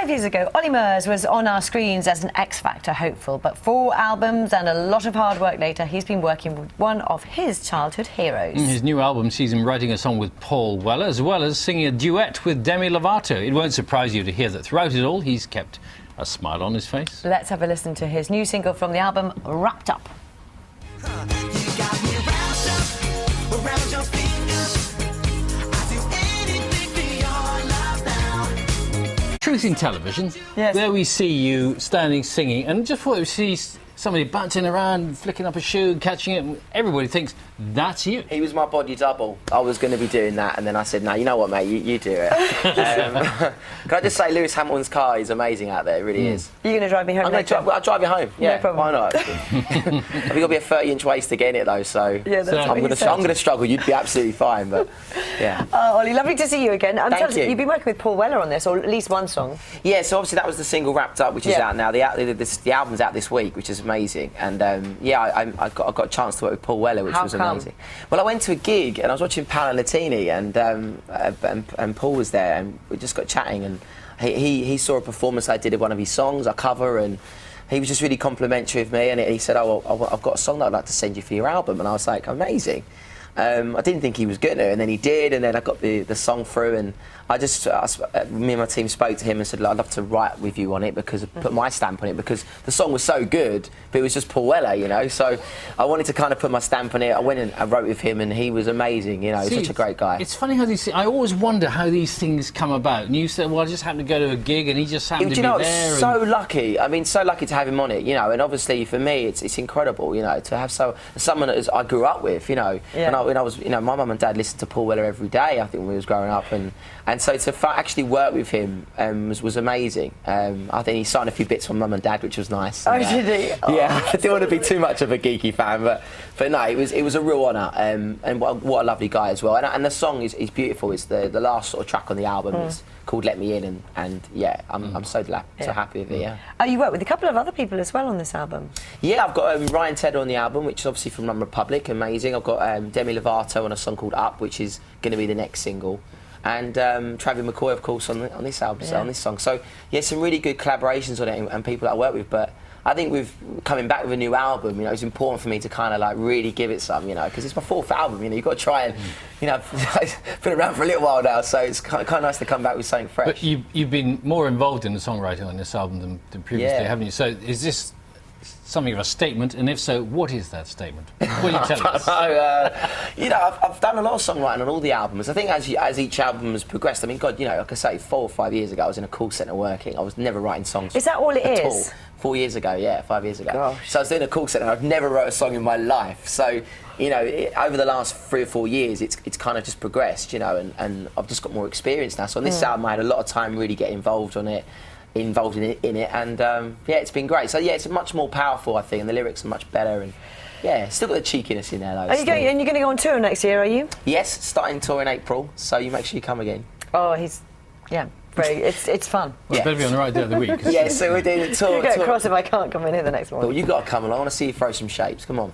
5 years ago, Olly Murs was on our screens as an X Factor hopeful, but 4 albums and a lot of hard work later, he's been working with one of his childhood heroes. His new album sees him writing a song with Paul Weller, as well as singing a duet with Demi Lovato. It won't surprise you to hear that throughout it all, he's kept a smile on his face. Let's have a listen to his new single from the album, Wrapped Up. Truth in Television. Yes. There we see you standing singing, and just before we see somebody bouncing around, flicking up a shoe, catching it, everybody thinks that's you. He was my body double. I was going to be doing that, and then I said, no, you know what, mate, you do it. Can I just say, Lewis Hamilton's car is amazing out there, it really is. You're going to drive me home later? I'll drive you home, yeah, no problem. why not? I've got to be a 30-inch waist to get in it, though, so yeah, that's I'm going to struggle. You'd be absolutely fine, but yeah. Oh, Olly, lovely to see you again. Thank you. You've been working with Paul Weller on this, or at least one song. Yeah, so obviously that was the single Wrapped Up, which is out now. The album's out this week, which is amazing. And I got a chance to work with Paul Weller, which was amazing. Well, I went to a gig and I was watching Paolo Nutini, and Paul was there, and we just got chatting, and he saw a performance I did of one of his songs, a cover, and he was just really complimentary of me, and he said, oh, well, I've got a song that I'd like to send you for your album. And I was like, amazing. I didn't think he was going to, and then he did, and then I got the song through, and me and my team spoke to him and said, I'd love to write with you on it, because put my stamp on it, because the song was so good, but it was just Paul Weller, you know, so I wanted to kind of put my stamp on it. I went and I wrote with him, and he was amazing, you know. See, such a great guy. It's funny how I always wonder how these things come about, and you said, well, I just happened to go to a gig, and he just happened to be there. I was so lucky. I mean, so lucky to have him on it, you know, and obviously for me, it's incredible, you know, to have someone that I grew up with, you know. Yeah. When I was, you know, my mum and dad listened to Paul Weller every day, I think, when we was growing up, and so to actually work with him was amazing. I think he signed a few bits from mum and dad, which was nice. Oh, did he? Oh, yeah, I didn't want to be too much of a geeky fan, but no, it was a real honour, and what a lovely guy as well. And the song is beautiful. It's the last sort of track on the album. It's called Let Me In, and yeah, I'm so happy with it. Yeah. Oh, you worked with a couple of other people as well on this album. Yeah, I've got Ryan Tedder on the album, which is obviously from Rum Republic, amazing. I've got Demi Lovato on a song called Up, which is going to be the next single. And Travis McCoy, of course, on this album, on this song. So, yeah, some really good collaborations on it, and people that I work with. But I think with coming back with a new album, you know, it's important for me to kind of like really give it some, you know, because it's my 4th album. You know, you've got to try and, you know, been around for a little while now, so it's kind of nice to come back with something fresh. But you've been more involved in the songwriting on this album than previously, haven't you? So is this something of a statement, and if so, what is that statement? Will you tell us? You know, I've done a lot of songwriting on all the albums. I think as each album has progressed, I mean, God, you know, like I say, 4 or 5 years ago, I was in a call centre working. I was never writing songs. Is that all it at is? All. 4 years ago, yeah, 5 years ago. Gosh. So I was doing a call centre. I've never wrote a song in my life. So, you know, over the last 3 or 4 years, it's kind of just progressed, you know, and I've just got more experience now. So on this album, I had a lot of time really get involved in it, and yeah, it's been great. So yeah, it's much more powerful, I think, and the lyrics are much better, and yeah, still got the cheekiness in there though. And you're going to go on tour next year, are you? Yes, starting tour in April, so you make sure you come again. Oh, it's fun. Well, better be on the right day of the week. Yeah, so we're doing a tour. You get across if I can't come in here the next one. Well, you got to come along. I want to see you throw some shapes. Come on.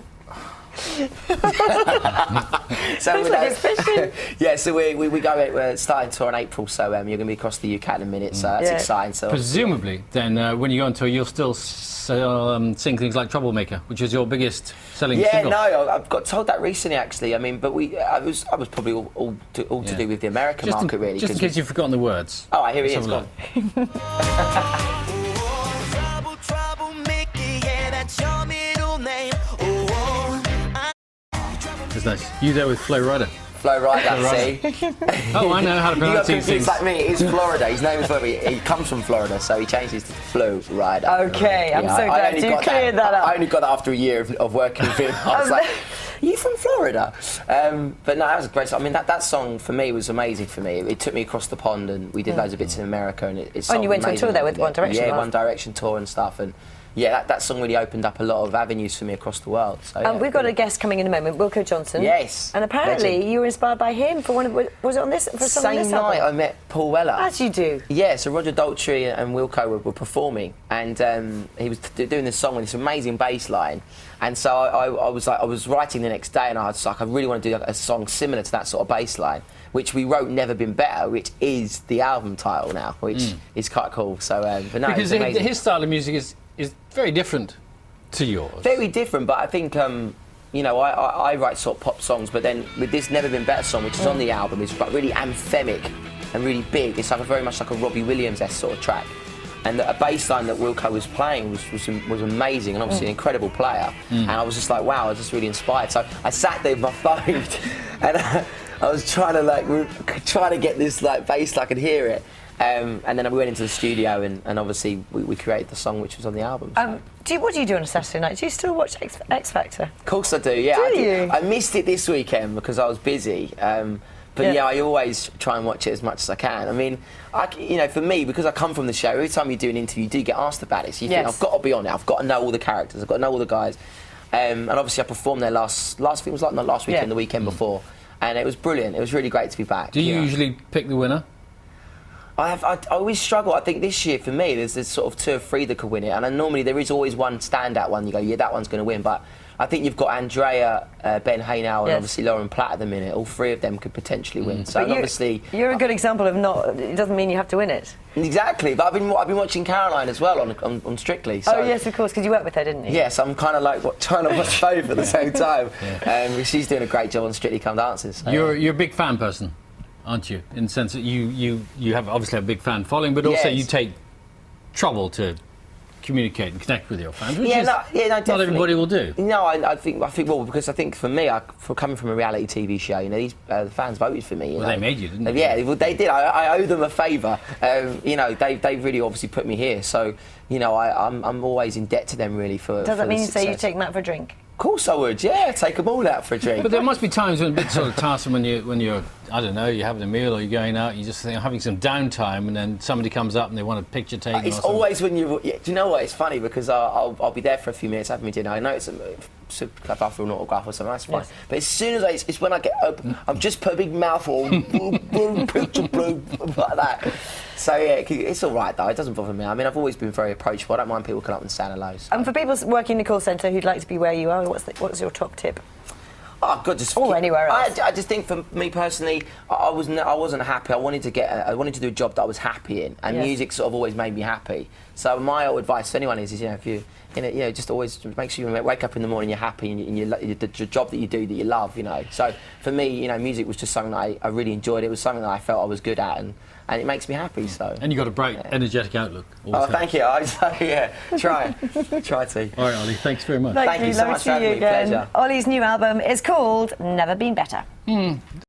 Yeah, so we go starting tour in April, so you're going to be across the UK in a minute, so that's exciting. So presumably, then when you go on tour, you'll still sing things like Troublemaker, which is your biggest selling single. Yeah, no, I've got told that recently actually. I mean, but I was probably all to do with the American market, really. Just in case you've forgotten the words. Oh, here he is. Gone. That's nice. You there with Flo Rida? Flo Rida, see? Oh, I know how to pronounce these things. Like me, it's Florida. His name is Florida. He comes from Florida, so he changes to Flo Rida. Okay, I'm so glad you cleared that up. I only got that after a year of working with him. I was like, are you from Florida? But no, that was great. I mean, that song for me was amazing for me. It took me across the pond, and we did loads of bits in America. And you went on tour there with One Direction? Yeah, One Direction tour and stuff. And that song really opened up a lot of avenues for me across the world. So, yeah, we've got a guest coming in a moment, Wilko Johnson. Yes. And apparently you were inspired by him for one of, was it on this? For some Same night I met Paul Weller. As you do. Yeah, so Roger Daltrey and Wilko were performing, and he was doing this song with this amazing bass line. And so I was writing the next day, and I was like, I really want to do a song similar to that sort of bass line, which we wrote Never Been Better, which is the album title now, which is quite cool. So, but no, because his style of music is very different to yours. Very different, but I think you know, I write sort of pop songs, but then with this Never Been Better song, which is on the album, it's like really anthemic and really big. It's like very much like a Robbie Williams-esque sort of track. And a bass line that Wilko was playing was amazing, and obviously an incredible player. And I was just like, wow, I was just really inspired. So I sat there with my phone, and I was trying to get this like bass, so I could hear it. And then we went into the studio, and obviously we created the song, which was on the album. So. What do you do on a Saturday night? Do you still watch X Factor? Of course I do. Yeah, I missed it this weekend because I was busy. But yeah, I always try and watch it as much as I can. I mean, you know, for me, because I come from the show, every time you do an interview, you do get asked about it. So you think, I've got to be on it. I've got to know all the characters. I've got to know all the guys. And obviously, I performed there last week. It was like not last weekend, the weekend before, and it was brilliant. It was really great to be back. Do you usually pick the winner? I always struggle. I think this year for me, there's sort of 2 or 3 that could win it, and then normally there is always one standout one. You go, yeah, that one's going to win. But I think you've got Andrea, Ben Haynau, and obviously Lauren Platt at the minute. All 3 of them could potentially win. So obviously, you're a good example of not. It doesn't mean you have to win it. Exactly. But I've been watching Caroline as well on Strictly. So. Oh yes, of course, because you worked with her, didn't you? Yes, I'm kind of like trying to watch both at the same time. She's doing a great job on Strictly Come Dancing. So, you're a big fan person, aren't you? In the sense that you have obviously a big fan following, but also you take trouble to communicate and connect with your fans, which not everybody will do. No, I think well, because I think for me, for coming from a reality TV show, you know, these the fans voted for me. They made you, didn't they? Yeah, they did. I owe them a favour. You know, they really obviously put me here. So, you know, I'm always in debt to them really for. Does that mean you say you take Matt for a drink? Of course I would, yeah, take them all out for a drink. But there must be times when a bit sort of tiresome when you're I don't know, you're having a meal or you're going out, you just think, I'm having some downtime, and then somebody comes up and they want a picture taken. It's always when do you know what? It's funny because I'll be there for a few minutes having my dinner. I know it's after an autograph or something. That's fine. Yes. But as soon as it's when I get up, I've just put a big mouthful, picture like that. So yeah, it's all right though. It doesn't bother me. I mean, I've always been very approachable. I don't mind people coming up and saying hello. So. And for people working in the call centre who'd like to be where you are, what's your top tip? Oh God, just anywhere else. I just think for me personally, I wasn't happy. I wanted to do a job that I was happy in, and music sort of always made me happy. So my advice to anyone is you know, if you just always make sure you wake up in the morning, you're happy, and the job that you do that you love, you know. So for me, you know, music was just something that I really enjoyed. It was something that I felt I was good at, and it makes me happy. So. And you got a bright, energetic outlook. Thank you. Try to. All right, Olly, thanks very much. Thank you so much for having me. Pleasure. Olly's new album is called Never Been Better.